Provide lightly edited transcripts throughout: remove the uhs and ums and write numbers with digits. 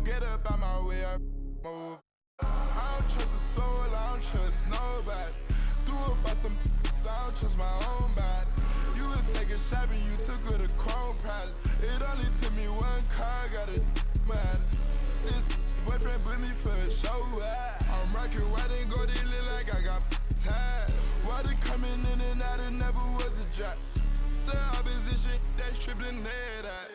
get up out my way, I move. I don't trust a soul, I don't trust nobody. Threw about some, I don't trust my own body. You would take a shot and you took her to Chrome Pride. It only took me one car, got a mad. This boyfriend put me for a show. I'm rocking white and gold, it look like I got time. Water coming in and out, it never was a drop. The opposition, that's tripling that out.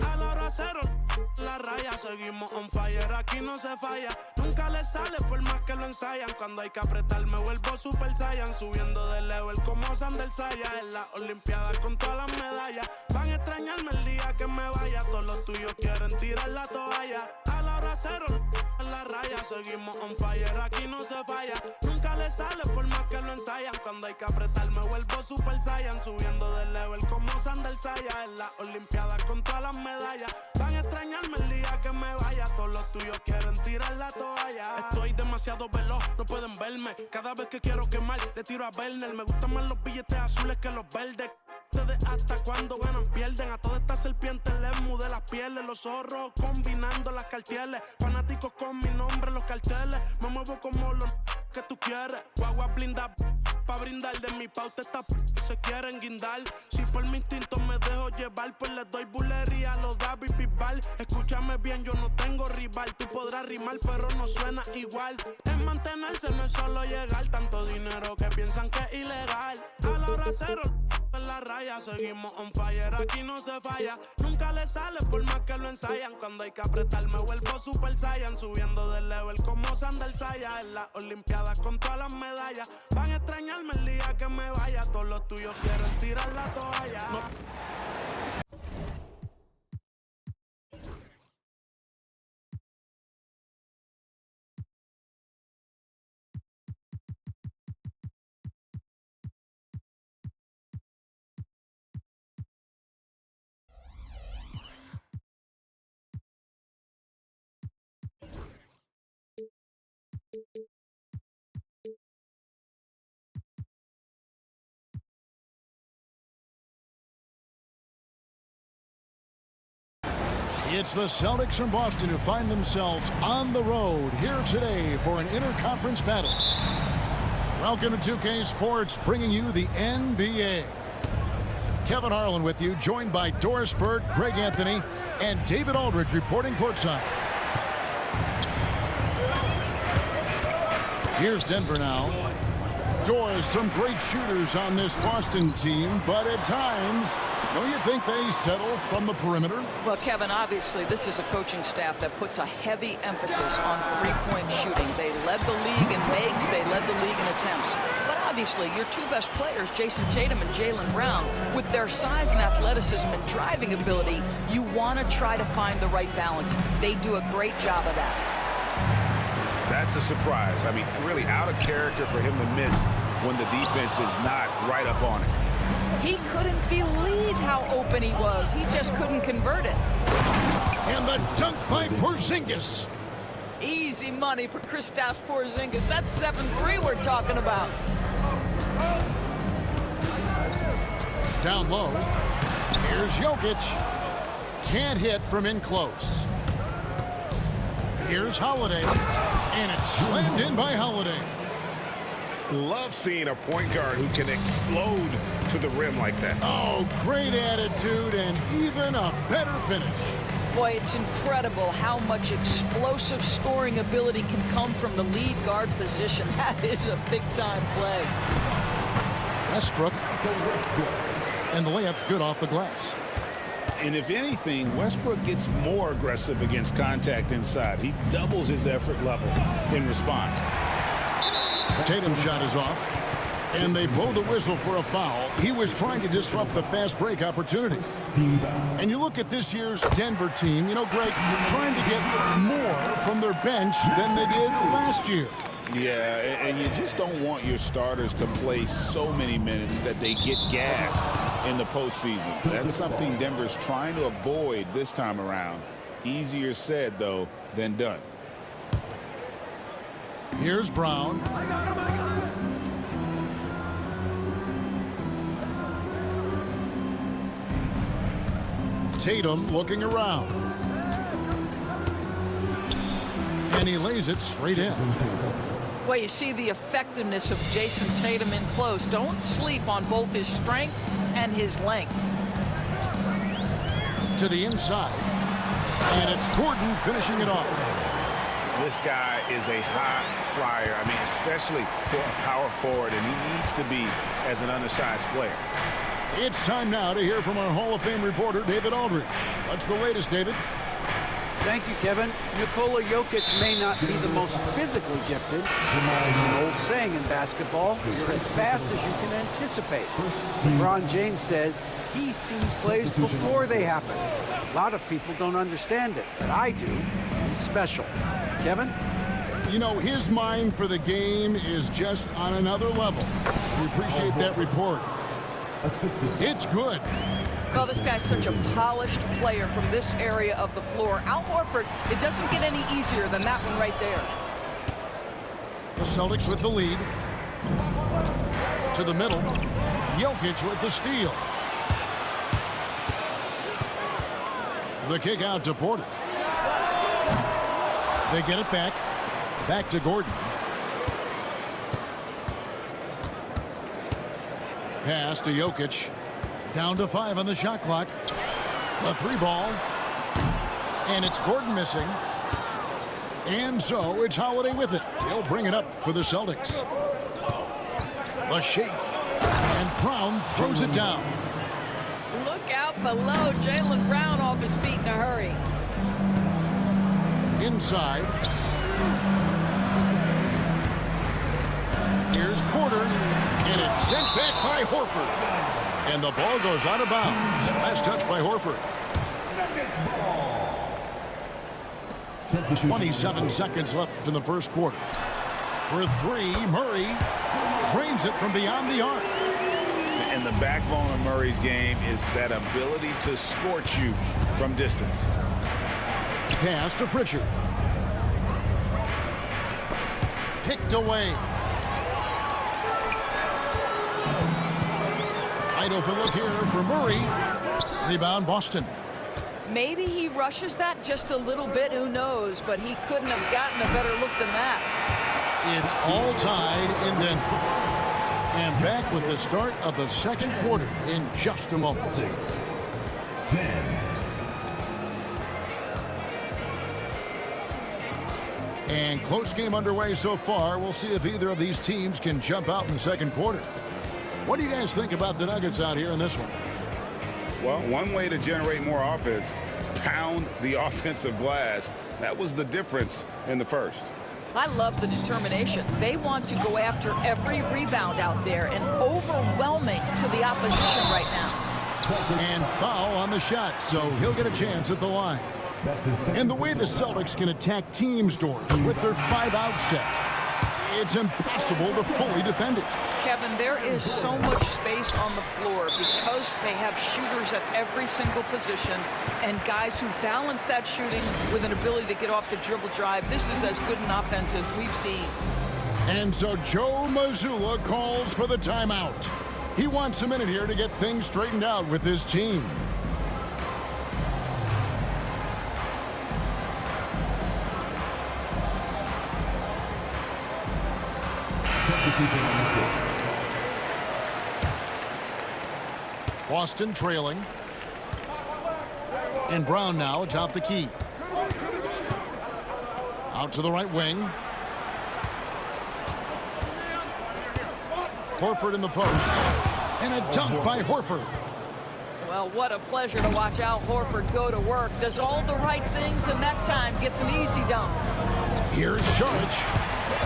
A la hora cero, la raya, seguimos on fire, aquí no se falla. Nunca le sale por más que lo ensayan. Cuando hay que apretar me vuelvo super saiyan. Subiendo de level como Sandel Saya. En las olimpiadas con todas las medallas. Van a extrañarme el día que me vaya. Todos los tuyos quieren tirar la toalla. A la hora cero, la raya, seguimos on fire, aquí no se falla. Nunca le sale por más que lo ensayan. Cuando hay que apretar me vuelvo super saiyan. Subiendo de level como Sandel Saya. En las olimpiadas con todas las medallas. Van a extrañarme el día que me vaya. Todos los tuyos quieren tirar la toalla. Estoy demasiado veloz, no pueden verme. Cada vez que quiero quemar, le tiro a Werner. Me gustan más los billetes azules que los verdes. Ustedes hasta cuando ganan pierden. A todas estas serpientes les mudé las pieles. Los zorros combinando las cartieles. Fanáticos con mi nombre en los carteles. Me muevo como los que tú quieres. Guagua blinda pa' brindar. De mi pauta esta se quieren guindar. Si por mi instinto me dejo llevar, pues les doy bulería a los David Bisbal. Escúchame bien, yo no tengo rival. Tú podrás rimar, pero no suena igual. Es mantenerse, no es solo llegar. Tanto dinero que piensan que es ilegal. A la hora cero, en la raya, seguimos on fire, aquí no se falla. Nunca le sale por más que lo ensayan. Cuando hay que apretar me vuelvo super saiyan. Subiendo de level como Sandel Saya. En las olimpiadas con todas las medallas. Van a extrañarme el día que me vaya. Todos los tuyos quieren tirar la toalla. No. It's the Celtics from Boston who find themselves on the road here today for an interconference battle. Welcome to 2K Sports, bringing you the NBA. Kevin Harlan with you, joined by Doris Burke, Greg Anthony, and David Aldridge reporting courtside. Here's Denver now. Doris, some great shooters on this Boston team, but at times, don't you think they settle from the perimeter? Well, Kevin, obviously, this is a coaching staff that puts a heavy emphasis on three-point shooting. They led the league in makes, they led the league in attempts. But obviously, your two best players, Jason Tatum and Jaylen Brown, with their size and athleticism and driving ability, you want to try to find the right balance. They do a great job of that. That's a surprise. I mean, really out of character for him to miss when the defense is not right up on it. He couldn't believe how open he was. He just couldn't convert it. And the dunk by Porzingis. Easy money for Kristaps Porzingis. That's 7-3 we're talking about. Down low. Here's Jokic. Can't hit from in close. Here's Holiday. And it's slammed in by Holiday. Love seeing a point guard who can explode to the rim like that. Oh, great attitude and even a better finish. Boy, it's incredible how much explosive scoring ability can come from the lead guard position. That is a big-time play. Westbrook. And the layup's good off the glass. And if anything, Westbrook gets more aggressive against contact inside. He doubles his effort level in response. Tatum's shot is off. And they blow the whistle for a foul. He was trying to disrupt the fast break opportunity. And you look at this year's Denver team, you know, Greg, trying to get more from their bench than they did last year. Yeah, and you just don't want your starters to play so many minutes that they get gassed in the postseason. That's something Denver's trying to avoid this time around. Easier said, though, than done. Here's Brown. Tatum looking around. And he lays it straight in. Well, you see the effectiveness of Jason Tatum in close. Don't sleep on both his strength and his length. To the inside. And it's Gordon finishing it off. This guy is a high flyer. I mean, especially for a power forward, and he needs to be as an undersized player. It's time now to hear from our Hall of Fame reporter, David Aldridge. What's the latest, David? Thank you, Kevin. Nikola Jokic may not be the most physically gifted. There's an old saying in basketball, you're as fast as you can anticipate. LeBron James says he sees plays before they happen. A lot of people don't understand it, but I do. He's special. Kevin? You know, his mind for the game is just on another level. We appreciate that report. It's good. Well, this guy's such a polished player from this area of the floor. Al Horford, it doesn't get any easier than that one right there. The Celtics with the lead. To the middle. Jokic with the steal. The kick out to Porter. They get it back. Back to Gordon. Pass to Jokic. Down to 5 on the shot clock. A 3 ball. And it's Gordon missing. And so it's Holiday with it. He'll bring it up for the Celtics. A shake. And Brown throws it down. Look out below. Jaylen Brown off his feet in a hurry. Inside. Here's Porter. And it's sent back by Horford. And the ball goes out of bounds. Last touch by Horford. 27 seconds left in the first quarter. For 3, Murray drains it from beyond the arc. And the backbone of Murray's game is that ability to scorch you from distance. Pass to Pritchard. Picked away. Wide open look here for Murray. Rebound Boston. Maybe he rushes that just a little bit, who knows, but he couldn't have gotten a better look than that. It's all tied in Denver. And back with the start of the second quarter in just a moment. 10. And close game underway so far. We'll see if either of these teams can jump out in the second quarter. What do you guys think about the Nuggets out here in this one? Well, one way to generate more offense, pound the offensive glass. That was the difference in the first. I love the determination. They want to go after every rebound out there and overwhelming to the opposition right now. And foul on the shot, so he'll get a chance at the line. And the way the Celtics can attack teams' doors with their 5-out set, it's impossible to fully defend it. Kevin, there is so much space on the floor because they have shooters at every single position and guys who balance that shooting with an ability to get off the dribble drive. This is as good an offense as we've seen. And so Joe Mazzulla calls for the timeout. He wants a minute here to get things straightened out with his team. Boston trailing. And Brown now atop the key. Out to the right wing. Horford in the post. And a dunk by Horford. Well, what a pleasure to watch Al Horford go to work. Does all the right things, and that time gets an easy dunk. Here's Saric.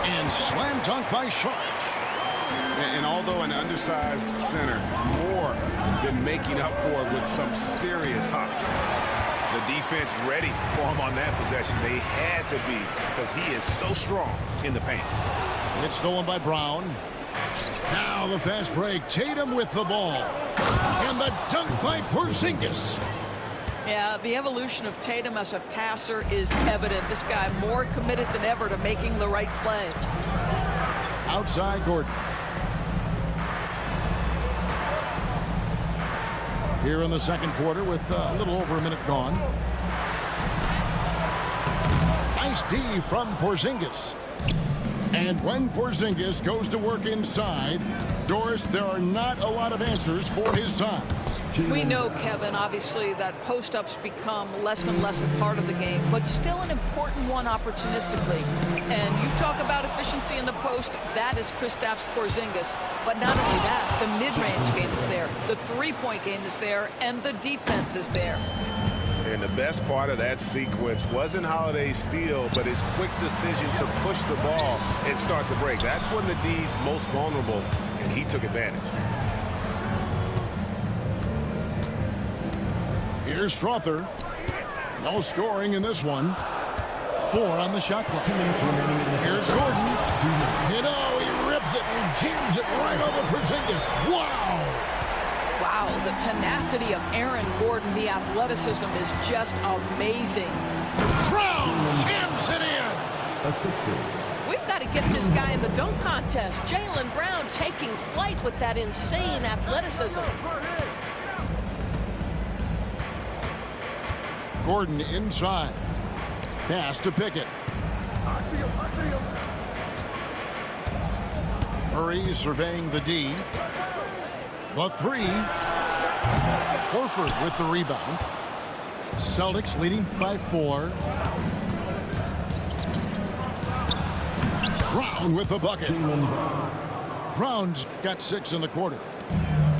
And slam dunk by Saric. And although an undersized center, more than making up for it with some serious hops. The defense ready for him on that possession. They had to be because he is so strong in the paint. It's stolen by Brown. Now the fast break. Tatum with the ball. And the dunk by Porzingis. Yeah, the evolution of Tatum as a passer is evident. This guy more committed than ever to making the right play. Outside Gordon. Here in the second quarter with a little over a minute gone. Nice D from Porzingis. And when Porzingis goes to work inside, Doris, there are not a lot of answers for his size. We know, Kevin, obviously, that post-ups become less and less a part of the game, but still an important one opportunistically. And you talk about efficiency in the post, that is Kristaps Porzingis. But not only that, the mid-range game is there, the three-point game is there, and the defense is there. And the best part of that sequence wasn't Holiday's steal, but his quick decision to push the ball and start the break. That's when the D's most vulnerable, and he took advantage. Here's Strother. No scoring in this one. 4 on the shot clock. Here's Gordon. He rips it and jams it right over Porzingis. Wow! Wow, the tenacity of Aaron Gordon, the athleticism is just amazing. Brown jams it in. We've got to get this guy in the dunk contest. Jaylen Brown taking flight with that insane athleticism. Gordon inside. Pass to Pickett. I see him. Murray surveying the D. The 3. Horford with the rebound. Celtics leading by 4. Brown with the bucket. Brown's got 6 in the quarter.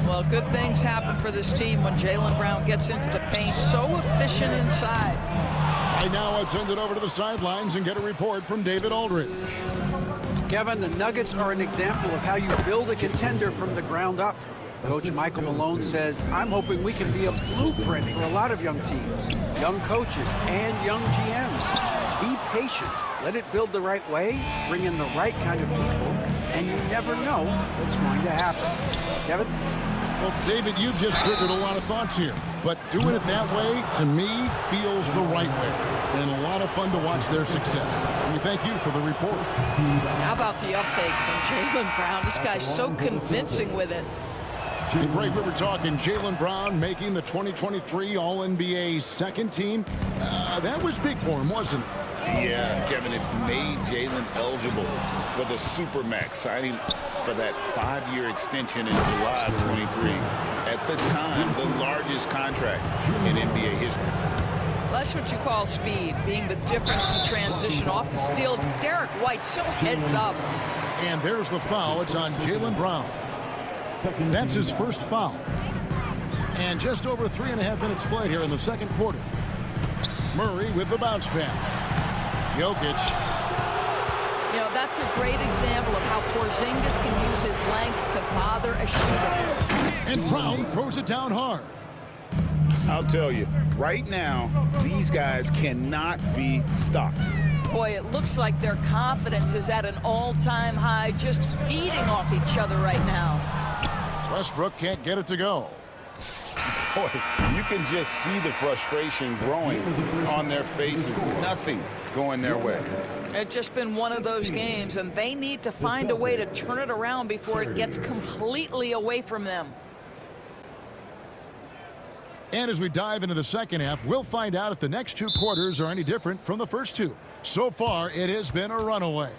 Well, good things happen for this team when Jaylen Brown gets into the paint. So efficient inside. Right now, let's send it over to the sidelines and get a report from David Aldridge. Kevin, the Nuggets are an example of how you build a contender from the ground up. Coach Michael Malone says, I'm hoping we can be a blueprint for a lot of young teams, young coaches, and young GMs. Be patient. Let it build the right way, bring in the right kind of people, and you never know what's going to happen. Kevin? Well, David, you've just triggered a lot of thoughts here, but doing it that way, to me, feels the right way, and a lot of fun to watch their success. And we thank you for the report. How about the uptake from Jaylen Brown? This guy's so convincing with it. And Greg, we were talking Jaylen Brown making the 2023 All-NBA second team. That was big for him, wasn't it? Yeah, Kevin, it made Jaylen eligible for the Supermax, signing for that 5-year extension in July of 23. At the time, the largest contract in NBA history. That's what you call speed, being the difference in transition. Off the steal, Derek White so heads up. And there's the foul. It's on Jaylen Brown. That's his first foul. And just over 3.5 minutes played here in the second quarter. Murray with the bounce pass. Jokic. You know, that's a great example of how Porzingis can use his length to bother a shooter. And Brown throws it down hard. I'll tell you, right now, these guys cannot be stopped. Boy, it looks like their confidence is at an all-time high, just feeding off each other right now. Westbrook can't get it to go. Boy, you can just see the frustration growing on their faces. Nothing going their way. It's just been one of those games, and they need to find a way to turn it around before it gets completely away from them. And as we dive into the second half, we'll find out if the next 2 quarters are any different from the first 2. So far, it has been a runaway.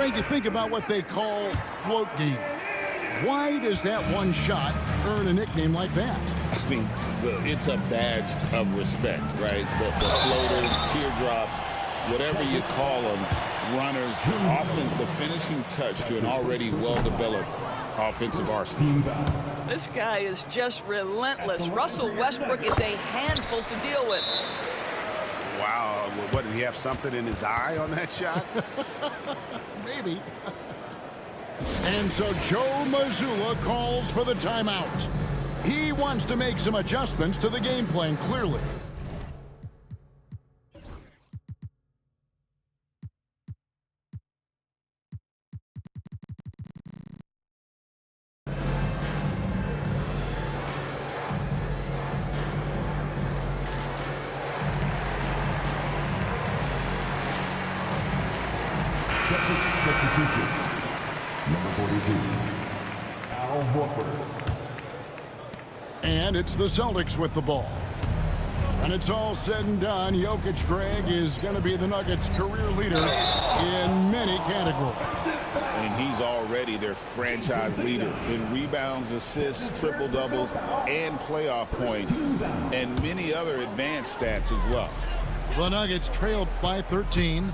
Frank, you think about what they call float game. Why does that one shot earn a nickname like that? I mean, it's a badge of respect, right? The floaters, teardrops, whatever you call them, runners, often the finishing touch to an already well-developed offensive arsenal. This guy is just relentless. Russell Westbrook is a handful to deal with. Wow, what, did he have something in his eye on that shot? Maybe. And so Joe Mazzulla calls for the timeout. He wants to make some adjustments to the game plan, clearly. Substitution. Number 42, Al Horford. And it's the Celtics with the ball. When it's all said and done, Jokic, Greg, is going to be the Nuggets' career leader in many categories. And he's already their franchise leader in rebounds, assists, triple-doubles, and playoff points, and many other advanced stats as well. The Nuggets trailed by 13.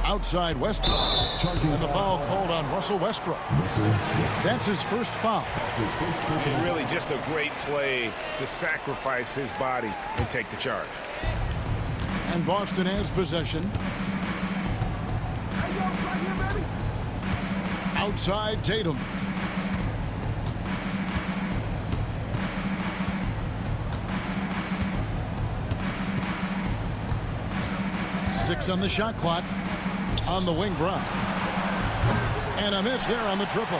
Outside Westbrook, and the foul called on Russell Westbrook. That's his first foul. And really just a great play to sacrifice his body and take the charge. And Boston has possession. Outside Tatum. Six on the shot clock. On the wing Brown. And a miss there on the triple.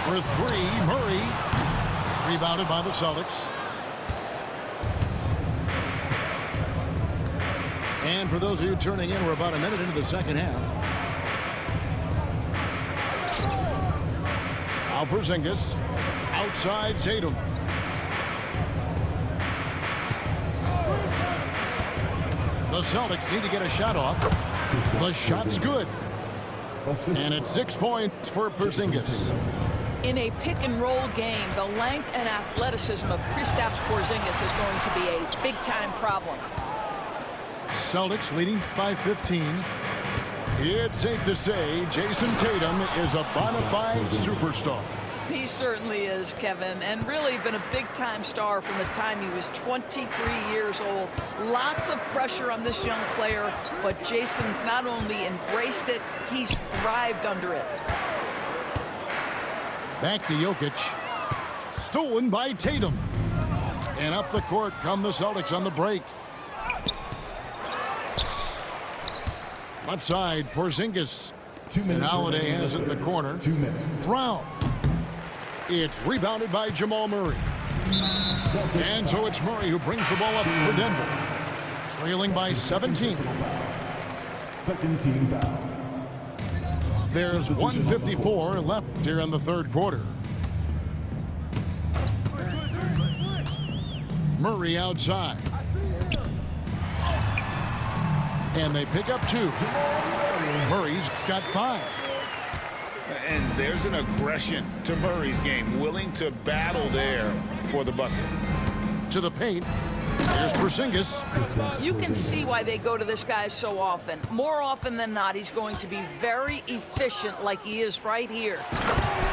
For three, Murray. Rebounded by the Celtics. And for those of you turning in, we're about a minute into the second half. Al Porzingis. Outside Tatum. The Celtics need to get a shot off. The shot's good. And it's 6 points for Porzingis. In a pick-and-roll game, the length and athleticism of Kristaps Porzingis is going to be a big-time problem. Celtics leading by 15. It's safe to say Jason Tatum is a bona fide superstar. He certainly is, Kevin, and really been a big-time star from the time he was 23 years old. Lots of pressure on this young player, but Jason's not only embraced it, he's thrived under it. Back to Jokic. Stolen by Tatum. And up the court come the Celtics on the break. Left side, Porzingis. And Holiday has it in the corner. Brown. It's rebounded by Jamal Murray. And so it's Murray who brings the ball up for Denver. Trailing by 17. Second team foul. There's 1:54 left here in the third quarter. Murray outside. And they pick up two. Murray's got 5. And there's an aggression to Murray's game, willing to battle there for the bucket. To the paint. Here's Porzingis. You can see why they go to this guy so often. More often than not, he's going to be very efficient like he is right here.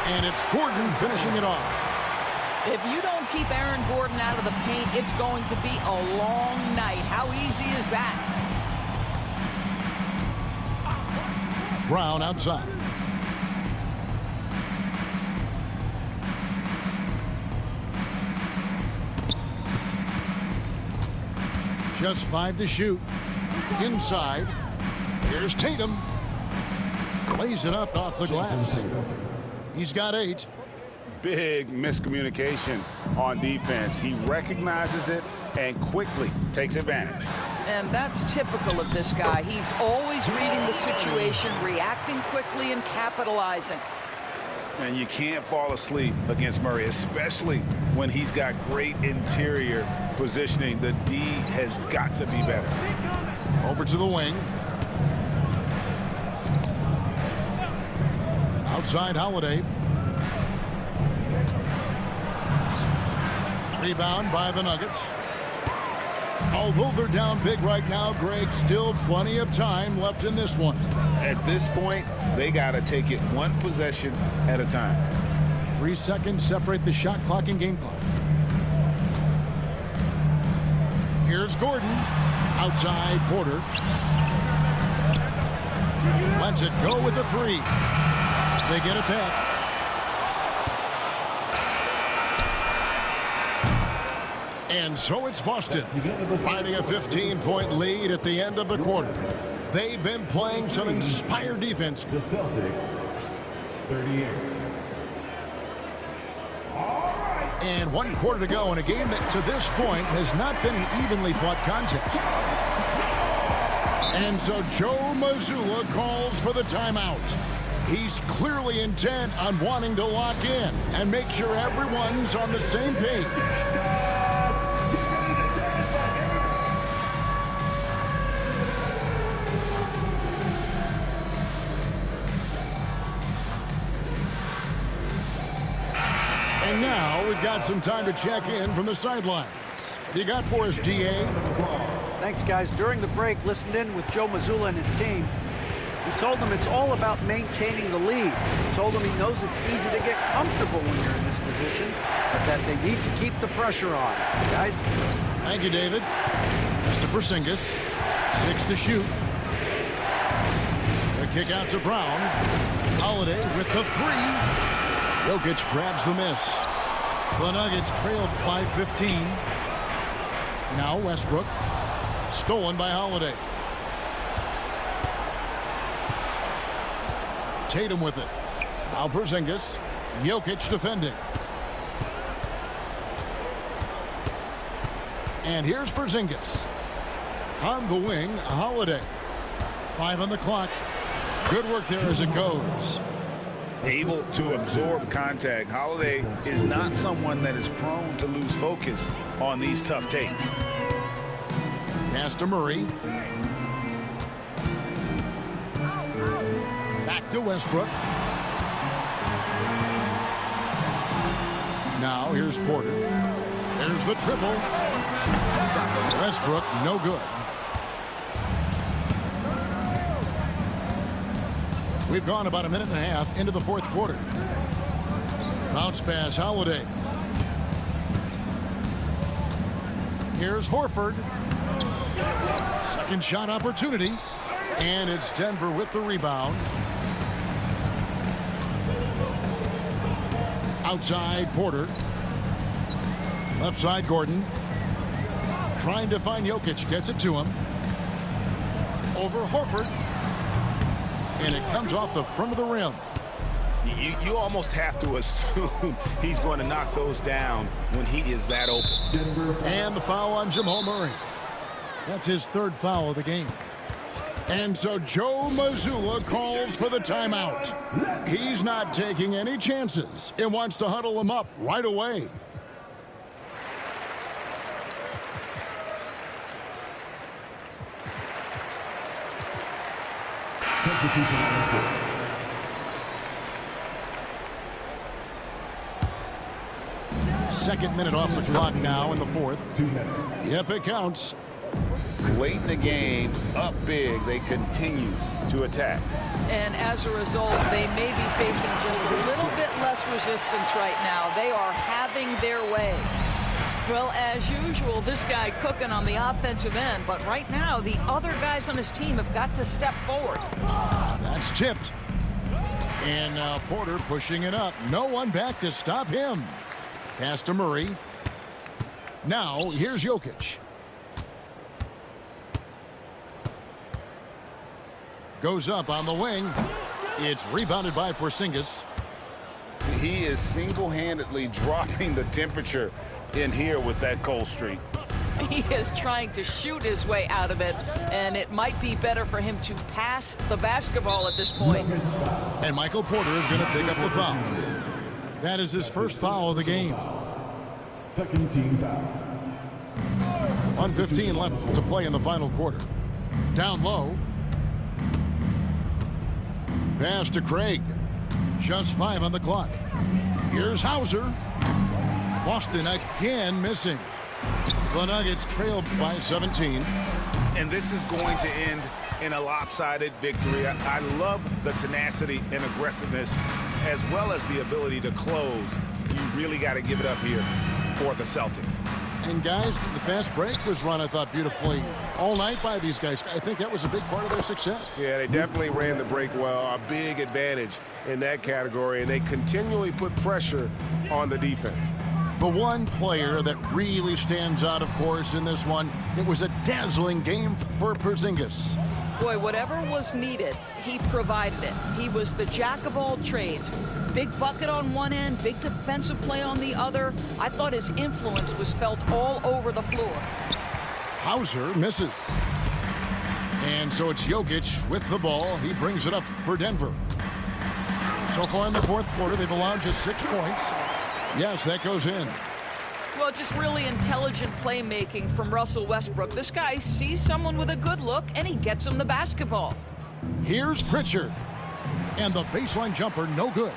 And it's Gordon finishing it off. If you don't keep Aaron Gordon out of the paint, it's going to be a long night. How easy is that? Brown outside. Just 5 to shoot. Inside. Here's Tatum. Lays it up off the glass. He's got 8. Big miscommunication on defense. He recognizes it and quickly takes advantage. And that's typical of this guy. He's always reading the situation, reacting quickly, and capitalizing. And you can't fall asleep against Murray, especially when he's got great interior positioning. The D has got to be better. Over to the wing. Outside Holiday. Rebound by the Nuggets. Although they're down big right now, Greg, still plenty of time left in this one. At this point, they got to take it one possession at a time. 3 seconds separate the shot clock and game clock. Here's Gordon. Outside Porter. Lets it go with the three. They get it back. And so it's Boston, finding a 15-point lead at the end of the quarter. They've been playing some inspired defense. The Celtics, 38. And 1 quarter to go in a game that to this point has not been an evenly fought contest. And so Joe Mazzulla calls for the timeout. He's clearly intent on wanting to lock in and make sure everyone's on the same page. And now we've got some time to check in from the sidelines. You got for us, DA? Thanks, guys. During the break, listened in with Joe Mazzulla and his team. He told them it's all about maintaining the lead. He told them he knows it's easy to get comfortable when you're in this position, but that they need to keep the pressure on. Guys? Thank you, David. Mr. Porzingis. 6 to shoot. The kick out to Brown. Holiday with the 3. Jokic grabs the miss. The Nuggets trailed by 15. Now Westbrook. Stolen by Holiday. Tatum with it. Now Porzingis. Jokic defending. And here's Porzingis. On the wing, Holiday. 5 on the clock. Good work there as it goes. Able to absorb contact. Holiday is not someone that is prone to lose focus on these tough takes. Pass to Murray. Back to Westbrook. Now here's Porter. There's the triple. Westbrook, no good. We've gone about a minute and a half into the 4th quarter. Bounce pass, Holiday. Here's Horford. Second shot opportunity. And it's Denver with the rebound. Outside Porter. Left side Gordon. Trying to find Jokic. Gets it to him. Over Horford. And it comes off the front of the rim. You almost have to assume he's going to knock those down when he is that open. And the foul on Jamal Murray. That's his 3rd foul of the game. And so Joe Mazzulla calls for the timeout. He's not taking any chances and wants to huddle him up right away. Substitution on the court. Second minute off the clock now in the 4th. 2 minutes. Yep, it counts. Late in the game, up big, they continue to attack. And as a result, they may be facing just a little bit less resistance right now. They are having their way. Well, as usual, this guy cooking on the offensive end, but right now, the other guys on his team have got to step forward. That's tipped. And now Porter pushing it up. No one back to stop him. Pass to Murray. Now, here's Jokic. Goes up on the wing. It's rebounded by Porzingis. He is single-handedly dropping the temperature in here with that cold streak. He is trying to shoot his way out of it, and it might be better for him to pass the basketball at this point. And Michael Porter is going to pick up the foul. That is his 1st foul of the game. Second team foul. 1:15 left to play in the final quarter. Down low. Pass to Craig. Just 5 on the clock. Here's Hauser. Boston again missing. The Nuggets trailed by 17. And this is going to end in a lopsided victory. I love the tenacity and aggressiveness, as well as the ability to close. You really got to give it up here for the Celtics. And guys, the fast break was run, I thought, beautifully all night by these guys. I think that was a big part of their success. Yeah, they definitely ran the break well. A big advantage in that category, and they continually put pressure on the defense. The one player that really stands out, of course, in this one, it was a dazzling game for Porzingis. Boy, whatever was needed, he provided it. He was the jack of all trades. Big bucket on one end, big defensive play on the other. I thought his influence was felt all over the floor. Hauser misses. And so it's Jokic with the ball. He brings it up for Denver. So far in the fourth quarter, they've allowed just 6 points. Yes, that goes in. Well, just really intelligent playmaking from Russell Westbrook. This guy sees someone with a good look, and he gets him the basketball. Here's Pritchard. And the baseline jumper, no good.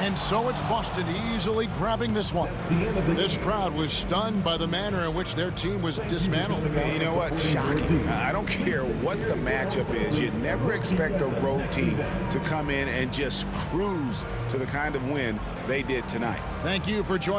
And so it's Boston easily grabbing this one. This crowd was stunned by the manner in which their team was dismantled. You know what? Shocking. I don't care what the matchup is. You never expect a road team to come in and just cruise to the kind of win they did tonight. Thank you for joining.